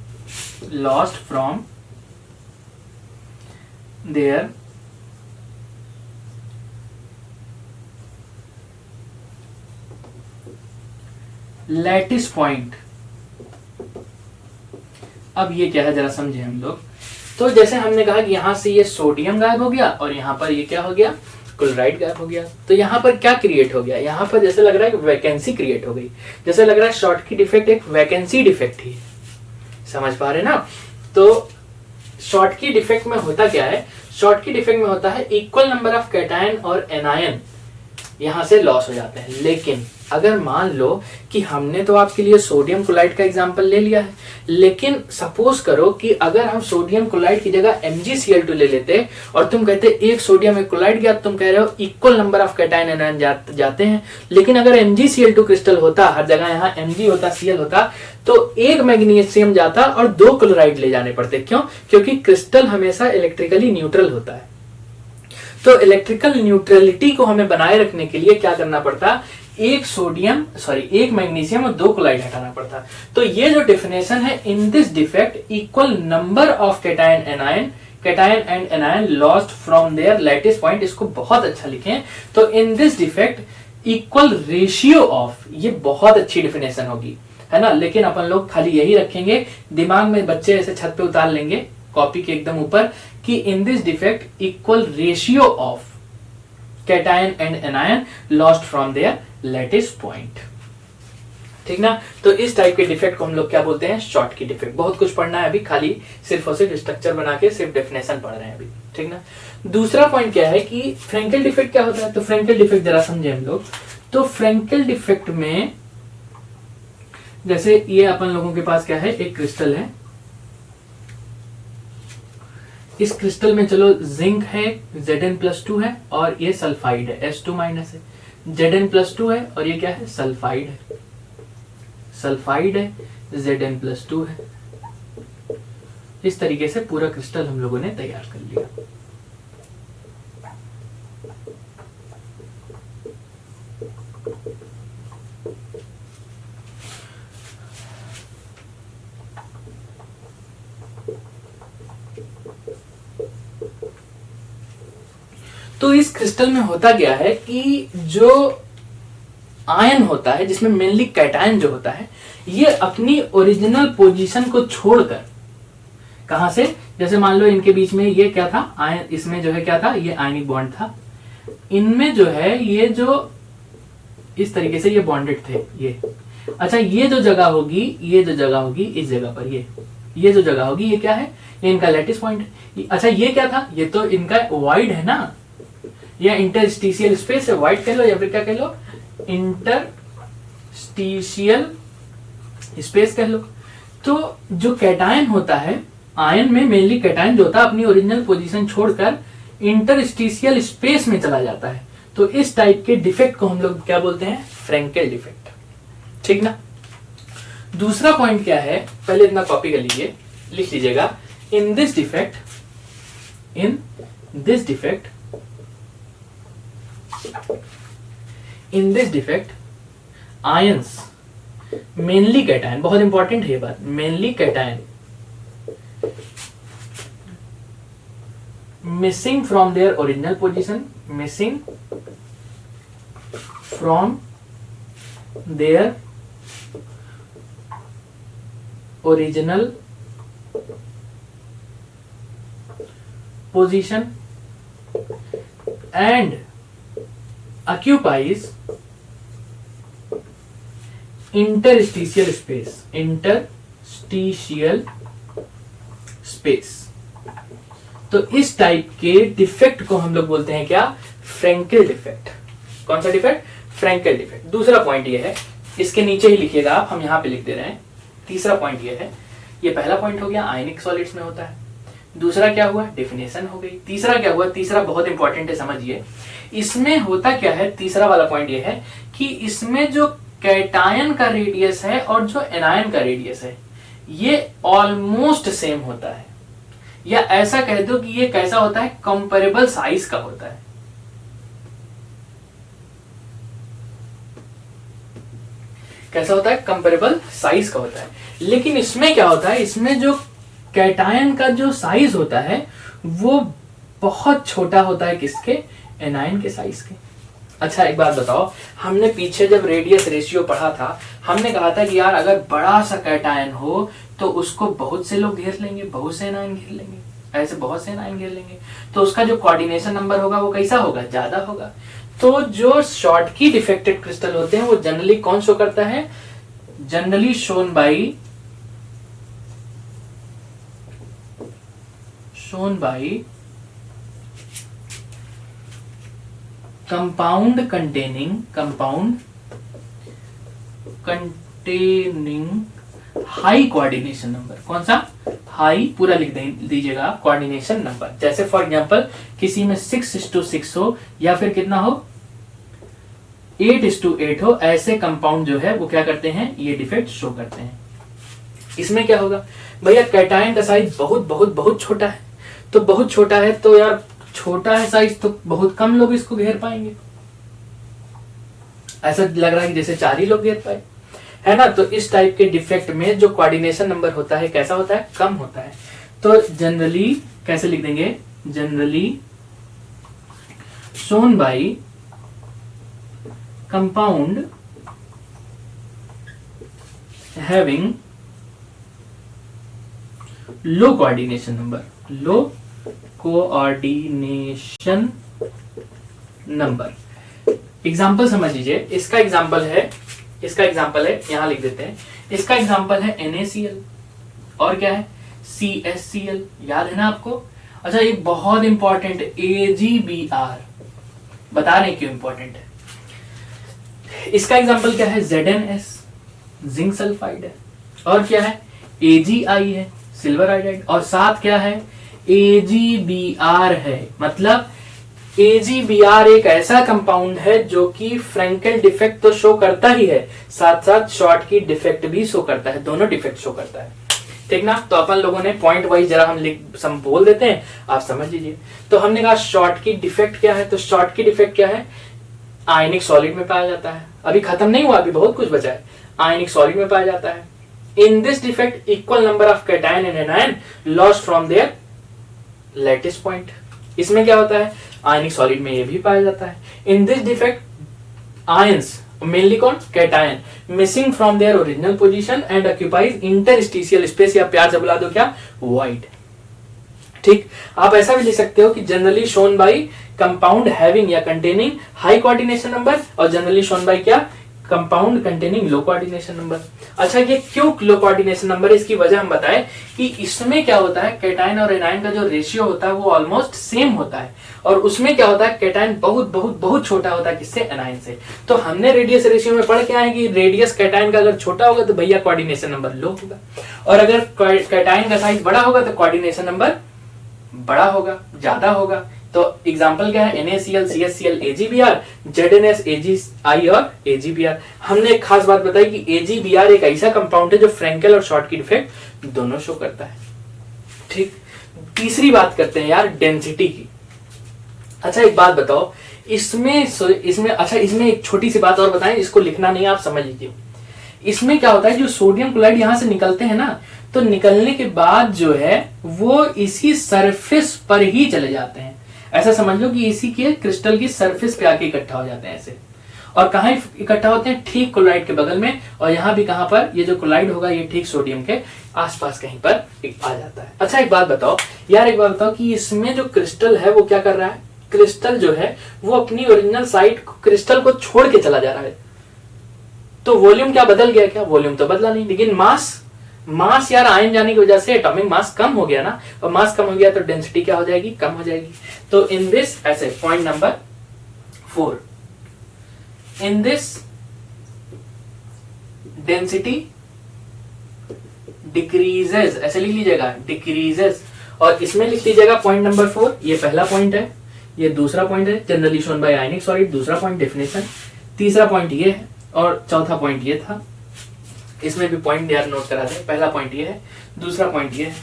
lattice point. अब ये क्या है जरा समझे हम लोग। तो जैसे हमने कहा कि यहां से ये सोडियम गायब हो गया और यहां पर ये क्या हो गया, क्लोराइड गायब हो गया। तो यहां पर क्या क्रिएट हो गया, यहां पर जैसे लग रहा है कि वैकेंसी क्रिएट हो गई, जैसे लग रहा है शॉर्टकी डिफेक्ट एक वैकेंसी डिफेक्ट ही है। समझ पा रहे ना। तो शॉर्टकी डिफेक्ट में होता क्या है, शॉर्टकी डिफेक्ट में होता है इक्वल नंबर ऑफ कैटायन और एनायन यहां से लॉस हो जाते हैं। लेकिन अगर मान लो कि हमने तो आपके लिए सोडियम क्लोराइड का एग्जांपल ले लिया है, लेकिन सपोज करो कि अगर हम सोडियम क्लोराइड की जगह MgCl2 ले लेते और तुम कहते एक सोडियम एक क्लोराइड गया, तुम कह रहे हो equal number of cation anion जाते हैं। लेकिन अगर MgCl2 क्रिस्टल होता, हर जगह यहाँ Mg होता Cl होता, तो एक मैग्नीशियम जाता और 2 क्लोराइड ले जाने पड़ते। क्यों? क्योंकि क्रिस्टल हमेशा इलेक्ट्रिकली न्यूट्रल होता है। तो इलेक्ट्रिकल न्यूट्रलिटी को हमें बनाए रखने के लिए क्या करना पड़ता, एक मैग्नीशियम और 2 क्लोराइड हटाना पड़ता। तो ये जो डेफिनेशन है, in this defect equal number of cation and anion lost from their lattice point, इसको बहुत अच्छा लिखें। तो in this defect equal ratio of, ये बहुत अच्छी डेफिनेशन होगी, है ना। लेकिन अपन लोग खाली यही रखेंगे दिमाग में, बच्चे ऐसे छत पे उतार लेंगे कॉपी के एकदम ऊपर कि in this defect equal ratio of cation and anion lost from their lattice point, ठीक ना। तो इस टाइप के डिफेक्ट को हम लोग क्या बोलते हैं, शॉर्ट की डिफेक्ट। बहुत कुछ पढ़ना है अभी, खाली सिर्फ और सिर्फ स्ट्रक्चर बना के सिर्फ डेफिनेशन पढ़ रहे हैं अभी, ठीक ना। दूसरा पॉइंट क्या है कि फ्रेंकेल डिफेक्ट क्या होता है। तो फ्रेंकेल डिफेक्ट जरा समझे हम लोग। तो फ्रेंकेल डिफेक्ट में जैसे ये अपन लोगों के पास क्या है, एक क्रिस्टल है, इस क्रिस्टल में चलो जिंक है, Zn+2 है, और ये सल्फाइड है, S2- है, Zn+2 है, और ये क्या है, सल्फाइड है, Zn+2 है। इस तरीके से पूरा क्रिस्टल हम लोगों ने तैयार कर लिया। तो इस क्रिस्टल में होता क्या है कि जो आयन होता है, जिसमें मेनली कैटायन जो होता है, ये अपनी ओरिजिनल पोजीशन को छोड़कर, कहां से, जैसे मान लो इनके बीच में ये क्या था, आयन, इसमें जो है क्या था, ये आयनिक बॉन्ड था, इनमें जो है ये जो इस तरीके से ये बॉन्डेड थे ये। अच्छा, ये जो जगह होगी इस जगह पर, ये जो जगह होगी, ये क्या है, ये इनका लैटिस पॉइंट है। अच्छा, ये क्या था, ये तो इनका वाइड है ना, या इंटरस्टिशियल स्पेस है, वाइड कह लो या फिर क्या कह लो, इंटरस्टिशियल स्पेस कह लो। तो जो कैटायन होता है, आयन में मेनली कैटायन जो होता है अपनी ओरिजिनल पोजीशन छोड़कर इंटरस्टिशियल स्पेस में चला जाता है। तो इस टाइप के डिफेक्ट को हम लोग क्या बोलते हैं, फ्रेंकेल डिफेक्ट, ठीक ना। दूसरा पॉइंट क्या है, पहले इतना कॉपी कर लीजिए, लिख लीजिएगा, इन this defect ions mainly cation, बहुत इंपॉर्टेंट है ये बात, mainly cation missing from their original position, missing from their original position and occupies interstitial space। तो इस टाइप के डिफेक्ट को हम लोग बोलते हैं क्या, फ्रेंकेल डिफेक्ट। कौन सा डिफेक्ट, फ्रेंकेल डिफेक्ट। दूसरा पॉइंट ये है, इसके नीचे ही लिखिएगा आप, हम यहां पे लिख दे रहे हैं। तीसरा पॉइंट ये है, ये पहला पॉइंट हो गया, आयनिक सॉलिड्स में होता है। दूसरा क्या हुआ, डेफिनेशन हो गई। तीसरा क्या हुआ, तीसरा बहुत इंपॉर्टेंट है, समझिए। इसमें होता क्या है, तीसरा वाला पॉइंट ये है कि इसमें जो कैटायन का रेडियस है और जो एनायन का रेडियस है, ये ऑलमोस्ट सेम होता है, या ऐसा कह दो कि ये कैसा होता है, कंपेरेबल साइज का होता है। कैसा होता है, कंपेरेबल साइज का होता है। लेकिन इसमें क्या होता है, इसमें जो कैटायन का जो साइज होता है वो बहुत छोटा होता है, किसके, एनायन के साइज के। अच्छा, एक बात बताओ, हमने पीछे जब रेडियस रेशियो पढ़ा था, हमने कहा था कि यार अगर बड़ा सा कैटायन हो तो उसको बहुत से लोग घेर लेंगे, बहुत से एनायन घेर लेंगे, ऐसे बहुत से एनायन घेर लेंगे, तो उसका जो कोऑर्डिनेशन नंबर होगा वो कैसा होगा, ज्यादा होगा। तो जो शॉर्ट की डिफेक्टेड क्रिस्टल होते हैं वो जनरली कौन शो करता है, generally shown by compound containing high coordination number. कौन सा, हाई, पूरा लिख दीजिएगा, कोऑर्डिनेशन नंबर। जैसे फॉर एग्जांपल किसी में 6:6 हो, या फिर कितना हो, 8:8 हो, ऐसे कंपाउंड जो है वो क्या करते हैं, ये डिफेक्ट शो करते हैं। इसमें क्या होगा भैया, कैटायन का साइज बहुत बहुत बहुत छोटा है, तो बहुत छोटा है तो यार छोटा है साइज तो बहुत कम लोग इसको घेर पाएंगे। ऐसा लग रहा है कि जैसे 4 ही लोग घेर पाए, है ना। तो इस टाइप के डिफेक्ट में जो कोऑर्डिनेशन नंबर होता है कैसा होता है, कम होता है। तो जनरली कैसे लिख देंगे, generally shown by compound having low coordination number, low coordination number. Example समझ लीजिए, इसका एग्जाम्पल है यहां लिख देते हैं। इसका एग्जाम्पल है NaCl और क्या है CSCl, याद है ना आपको। अच्छा एक बहुत इंपॉर्टेंट AgBr, बता रहे क्यों इंपॉर्टेंट है। इसका एग्जाम्पल क्या है ZnS, जिंक सल्फाइड है, और क्या है AgI है, सिल्वर आयोडाइड, और साथ क्या है AgBr है। मतलब AgBr एक ऐसा कंपाउंड है जो कि फ्रैंकेल डिफेक्ट तो शो करता ही है, साथ साथ शॉर्ट की डिफेक्ट भी शो करता है, दोनों डिफेक्ट शो करता है, ठीक ना। तो अपन लोगों ने पॉइंट वाइज जरा हम बोल देते हैं, आप समझ लीजिए। तो हमने कहा शॉर्ट की डिफेक्ट क्या है, तो शॉर्ट की डिफेक्ट क्या है, आयनिक सॉलिड में पाया जाता है। अभी खत्म नहीं हुआ, अभी बहुत कुछ बचा है। आयनिक सॉलिड में पाया जाता है। In this defect equal number of cation and anion lost from their lattice point. इसमें क्या होता है, आयनिक सॉलिड में ये भी पाया जाता है। In this defect ions, mainly कौन, cation, missing from their original position and occupies interstitial space, या प्यार से बुला दो क्या, वॉइड। ठीक, आप ऐसा भी लिख सकते हो कि generally shown by compound having या कंटेनिंग हाई कोऑर्डिनेशन नंबर, और जनरली शोन बाई क्या, कंपाउंड कंटेनिंग लो कोऑर्डिनेशन नंबर। अच्छा ये क्यों लो कोऑर्डिनेशन नंबर, इसकी वजह हम बताएं कि इसमें क्या होता है, कैटायन और एनायन का जो रेशियो होता है वो ऑलमोस्ट सेम होता है, और उसमें क्या होता है, कैटायन बहुत बहुत बहुत छोटा होता है, किससे, एनायन से। तो हमने रेडियस रेशियो में पढ़ के आए कि रेडियस कैटायन का अगर छोटा होगा तो भैया कोऑर्डिनेशन नंबर लो होगा, और अगर कैटायन का साइज बड़ा होगा तो कोऑर्डिनेशन नंबर बड़ा होगा, ज्यादा होगा। तो एग्जाम्पल क्या है, NaCl, CSCl, AgBr, ZnS, AgI और AgBr। हमने एक खास बात बताई कि AgBr एक ऐसा कंपाउंड है जो फ्रैंकेल और शॉर्ट की डिफेक्ट दोनों शो करता है। ठीक, तीसरी बात करते हैं यार डेंसिटी की। अच्छा एक बात बताओ, इसमें एक छोटी सी बात और बताएं, इसको लिखना नहीं, आप समझ लीजिए। इसमें क्या होता है, जो सोडियम क्लोराइड यहां से निकलते हैं ना, तो निकलने के बाद जो है वो इसी सरफेस पर ही चले जाते हैं। ऐसा समझ लो कि इसी के क्रिस्टल की सरफेस पे आके इकट्ठा हो जाते हैं ऐसे। और कहाँ इकट्ठा होते हैं, ठीक क्लोराइड के बगल में, और यहाँ भी कहां पर, ये जो क्लोराइड होगा ये ठीक सोडियम के आसपास कहीं पर आ जाता है। अच्छा एक बात बताओ यार, एक बात बताओ कि इसमें जो क्रिस्टल है वो क्या कर रहा है, क्रिस्टल जो है वो अपनी ओरिजिनल साइड क्रिस्टल को छोड़ के चला जा रहा है। तो वॉल्यूम क्या बदल गया क्या, वॉल्यूम तो बदला नहीं, लेकिन मास यार आयन जाने की वजह से एटॉमिक मास कम हो गया ना, और मास कम हो गया तो डेंसिटी क्या हो जाएगी, कम हो जाएगी। तो इन दिस, ऐसे point number 4, in this density decreases, ऐसे लिख लीजिएगा डिक्रीजेस, और इसमें लिख लीजिएगा पॉइंट नंबर 4, ये पहला पॉइंट है, ये दूसरा पॉइंट है, generally shown by ionic solid, दूसरा पॉइंट डेफिनेशन, तीसरा पॉइंट ये है, और चौथा पॉइंट ये था। इसमें भी पॉइंट यार नोट करा दें, पहला पॉइंट ये है, दूसरा पॉइंट ये है,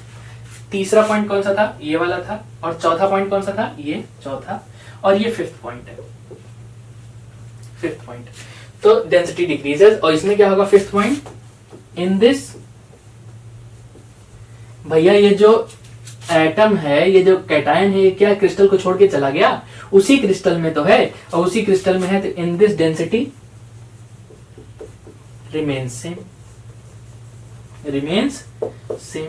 तीसरा पॉइंट कौन सा था, ये वाला था, और चौथा पॉइंट कौन सा था, ये चौथा, और ये फिफ्थ पॉइंट है, फिफ्थ पॉइंट। तो डेंसिटी डिक्रीजेस, और इसमें क्या होगा फिफ्थ पॉइंट, इन दिस, भैया ये जो एटम है, ये जो कैटायन है, ये क्या क्रिस्टल को छोड़ के चला गया, उसी क्रिस्टल में तो है, और उसी क्रिस्टल में है, तो in this density remains same, remains same.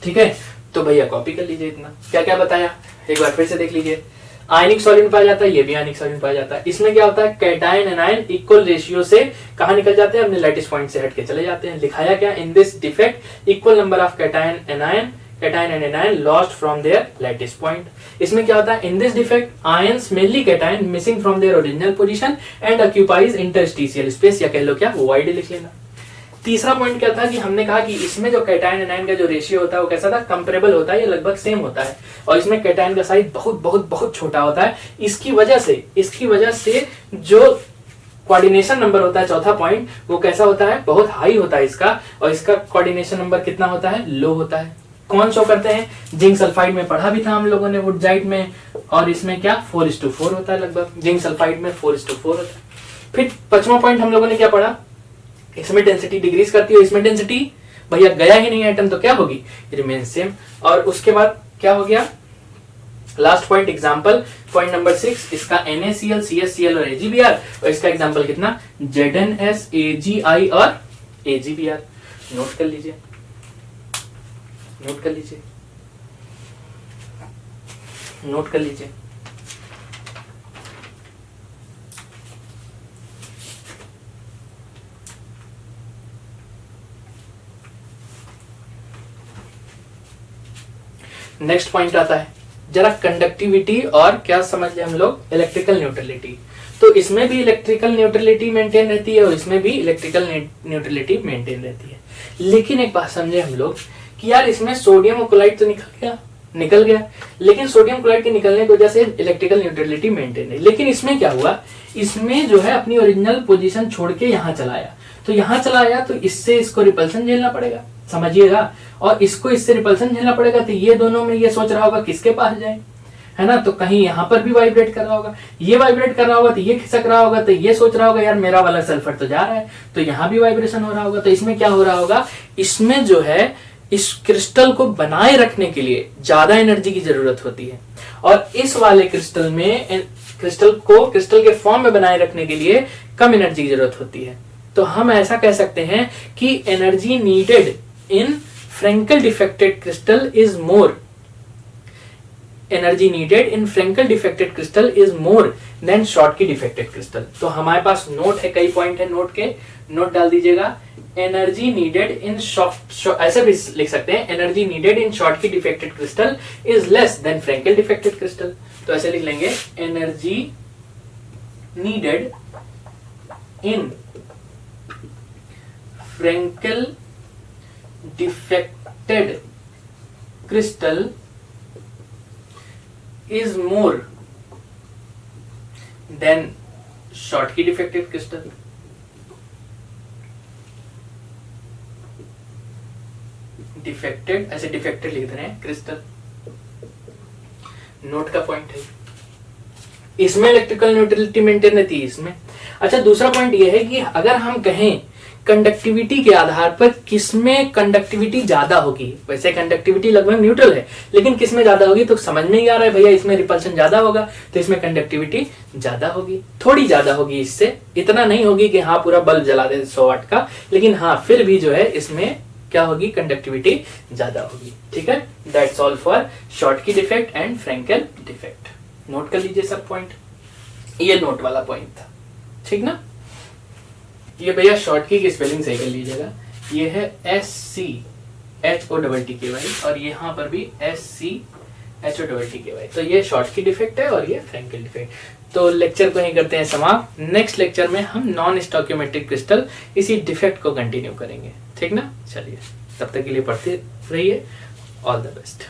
ठीक है, तो भैया कॉपी कर लीजिए इतना, क्या क्या बताया एक बार फिर से देख लीजिए। आयनिक सॉलिड में पाया जाता है, ये भी आयनिक सॉलिड में पाया जाता है। इसमें क्या होता है, कैटायन एनायन इक्वल रेशियो से कहां निकल जाते हैं, अपने लैटिस पॉइंट से हट के चले जाते हैं। लिखाया क्या, in this defect equal number of cation and anion lost from their lattice point. इसमें क्या होता है, in this defect ions mainly cation missing from their original position and occupies interstitial space, या कह लो क्या, वॉइड लिख लेना। तीसरा पॉइंट क्या था कि हमने कहा कि इसमें जो कैटायन एनायन का जो रेशियो होता है वो कैसा था, कंपेरेबल होता है, ये लगभग सेम होता है, और इसमें कैटायन का साइज बहुत बहुत बहुत छोटा होता है। इसकी वजह से जो कोऑर्डिनेशन नंबर होता है, चौथा पॉइंट, वो कैसा होता है, बहुत हाई होता है इसका, और इसका कोऑर्डिनेशन नंबर कितना होता है, लो होता है। कौन शो करते हैं? जिंक सल्फाइड में पढ़ा भी था हम लोगों ने, वुडजाइट में, और इसमें क्या 4:4 होता है लगभग, जिंक सल्फाइड में 4:4 होता है। फिर 5वां पॉइंट हम लोगों ने क्या पढ़ा? इसमें डेंसिटी डिक्रीज करती है, इसमें डेंसिटी भैया गया ही नहीं आइटम तो क्या होगी? Remain same. और उसके बाद क्या हो गया? Last point example, point number 6, इसका NaCl, CHCl और AgBr, और इसका एग्जांपल कितना? ZnS, AgI और AgBr। नोट कर लीजिए, नोट कर लीजिए, नोट कर लीजिए। नेक्स्ट पॉइंट आता है जरा कंडक्टिविटी, और क्या समझ ले हम लोग? Electrical neutrality. तो इसमें भी इलेक्ट्रिकल न्यूट्रलिटी मेंटेन रहती है और इसमें भी इलेक्ट्रिकल न्यूट्रलिटी मेंटेन रहती है। लेकिन एक बात समझे हम लोग कि यार इसमें सोडियम क्लोराइड तो निकल गया, लेकिन सोडियम क्लोराइड के निकलने की वजह से इलेक्ट्रिकल न्यूट्रलिटी मेंटेन है। लेकिन इसमें क्या हुआ? इसमें जो है अपनी ओरिजिनल पोजीशन छोड़ के यहाँ चलाया, तो यहाँ चलाया तो इससे इसको रिपल्सन झेलना पड़ेगा, समझिएगा, और इसको इससे रिपल्सन झेलना पड़ेगा। तो ये दोनों में ये सोच रहा होगा किसके पास जाए, है ना? तो कहीं यहाँ पर भी वाइब्रेट कर रहा होगा, ये वाइब्रेट कर रहा होगा तो ये खिसक रहा होगा, तो ये सोच रहा होगा यार मेरा वाला सल्फर तो जा रहा है, तो यहाँ भी वाइब्रेशन हो रहा होगा। तो इसमें क्या हो रहा होगा? इसमें जो है इस क्रिस्टल को बनाए रखने के लिए ज्यादा एनर्जी की जरूरत होती है, और इस वाले क्रिस्टल में क्रिस्टल को क्रिस्टल के फॉर्म में बनाए रखने के लिए कम एनर्जी की जरूरत होती है। तो हम ऐसा कह सकते हैं कि energy needed in Frenkel defected crystal is more, energy needed in Frenkel defected crystal is more than Schottky defected crystal. तो हमारे पास नोट है, कई पॉइंट है नोट के, नोट डाल दीजिएगा। एनर्जी नीडेड इन ऐसे भी लिख सकते हैं, energy needed in Schottky defected crystal is less than Frenkel defected crystal. तो ऐसे लिख लेंगे, energy needed in Frenkel defected crystal is more than Schottky defective crystal। Defected, ऐसे डिफेक्टेड लिख दे रहे हैं क्रिस्टल, नोट का पॉइंट है। इसमें इलेक्ट्रिकल न्यूट्रलिटी मेंटेन रहती है इसमें। अच्छा, दूसरा पॉइंट ये है कि अगर हम कहें कंडक्टिविटी के आधार पर किसमें कंडक्टिविटी ज्यादा होगी, वैसे कंडक्टिविटी लगभग न्यूट्रल है, लेकिन किसमें ज्यादा होगी तो समझ में ही आ रहा है भैया इसमें रिपल्शन ज्यादा होगा, तो इसमें कंडक्टिविटी ज्यादा होगी, थोड़ी ज्यादा होगी, इससे इतना नहीं होगी कि हाँ पूरा बल्ब जला दे 100 वाट का, लेकिन हाँ फिर भी जो है इसमें क्या होगी, कंडक्टिविटी ज्यादा होगी। ठीक है, that's all for Schottky defect and Frenkel defect. Note कर लीजिए सब पॉइंट, ये नोट वाला पॉइंट था, ठीक ना। ये भैया शॉर्टकी की स्पेलिंग सही कर लीजिएगा, ये है SCHOTTKY और यहाँ पर भी SCHOTTKY। तो ये शॉर्टकी डिफेक्ट है और ये फ्रेंकेल डिफेक्ट। तो लेक्चर को ही करते हैं समाप्त। नेक्स्ट लेक्चर में हम नॉन स्टोइकियोमेट्रिक क्रिस्टल इसी डिफेक्ट को कंटिन्यू करेंगे, ठीक ना। चलिए, तब तक के लिए पढ़ते रहिए। All the best.